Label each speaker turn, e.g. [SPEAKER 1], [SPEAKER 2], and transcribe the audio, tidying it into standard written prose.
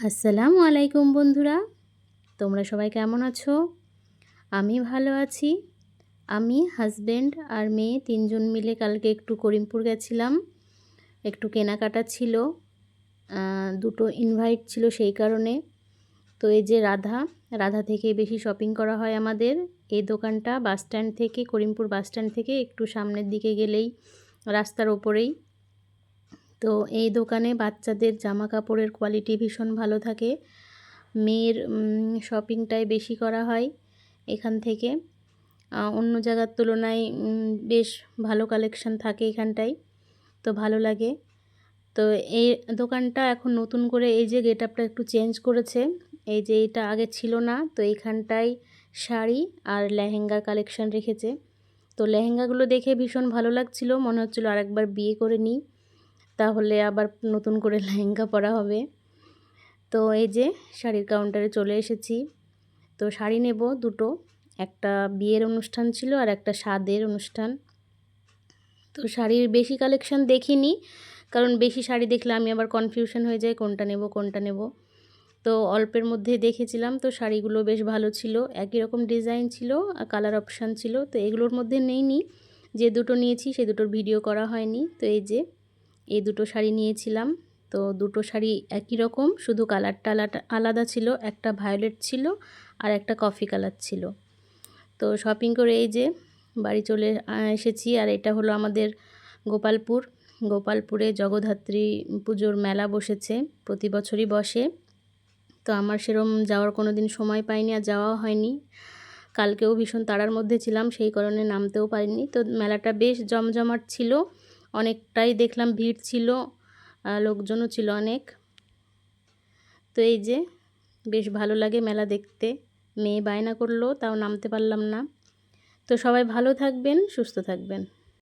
[SPEAKER 1] আসসালামু আলাইকুম বন্ধুরা, তোমরা সবাই কেমন আছো? আমি ভালো আছি। আমি, হাসব্যান্ড আর মেয়ে ৩ জন মিলে কালকে একটু করিমপুর গেছিলাম। একটু কেনাকাটা ছিল, ২টো ইনভাইট ছিল সেই কারণে। তো এই যে রাধা থেকেই বেশি শপিং করা হয় আমাদের। এই দোকানটা বাসস্ট্যান্ড থেকে, করিমপুর বাসস্ট্যান্ড থেকে একটু সামনের দিকে গেলেই রাস্তার ওপরেই। তো এই দোকানে বাচ্চাদের জামা কাপড়ের কোয়ালিটি ভীষণ ভালো থাকে। মেয়ের শপিংটাই বেশি করা হয় এখান থেকে। অন্য জায়গার তুলনায় বেশ ভালো কালেকশান থাকে এখানটায়, তো ভালো লাগে। তো এই দোকানটা এখন নতুন করে এই যে গেটআপটা একটু চেঞ্জ করেছে। এই যে এটা আগে ছিল না, তো এইখানটায় শাড়ি আর লেহেঙ্গার কালেকশান রেখেছে। তো লেহেঙ্গাগুলো দেখে ভীষণ ভালো লাগছিল, মনে হচ্ছিলো আরেকবার বিয়ে করে নিই, তাহলে আবার নতুন করে লেহেঙ্গা পরা হবে। তো এই যে শাড়ির কাউন্টারে চলে এসেছি। তো শাড়ি নেব দুটো, একটা বিয়ের অনুষ্ঠান ছিল আর একটা স্বাদের অনুষ্ঠান। তো শাড়ির বেশি কালেকশান দেখিনি, কারণ বেশি শাড়ি দেখলে আমি আবার কনফিউশন হয়ে যাই কোনটা নেব কোনটা নেব। তো অল্পের মধ্যে দেখেছিলাম, তো শাড়িগুলো বেশ ভালো ছিল, একই রকম ডিজাইন ছিল আর কালার অপশান ছিল। তো এগুলোর মধ্যে নেইনি, যে দুটো নিয়েছি সে দুটোর ভিডিও করা হয়নি। তো এই যে এই দুটো শাড়ি নিয়েছিলাম। তো দুটো শাড়ি একই রকম, শুধু কালারটা আলাদা ছিল, একটা ভায়োলেট ছিল আর একটা কফি কালার ছিল। তো শপিং করে এই যে বাড়ি চলে এসেছি। আর এটা হলো আমাদের গোপালপুরে জগদ্ধাত্রী পুজোর মেলা বসেছে, প্রতি বছরই বসে। তো আমার সেরম যাওয়ার কোনো দিন সময় পাইনি আর যাওয়াও হয়নি। কালকেও ভীষণ তাড়ার মধ্যে ছিলাম, সেই কারণে নামতেও পারিনি। তো মেলাটা বেশ জমজমাট ছিল, অনেকটাই দেখলাম ভিড় ছিল, লোকজনও ছিল অনেক। তো এই যে বেশ ভালো লাগে মেলা দেখতে। মেয়ে বায়না করলো, তাও নামতে পারলাম না। তো সবাই ভালো থাকবেন, সুস্থ থাকবেন।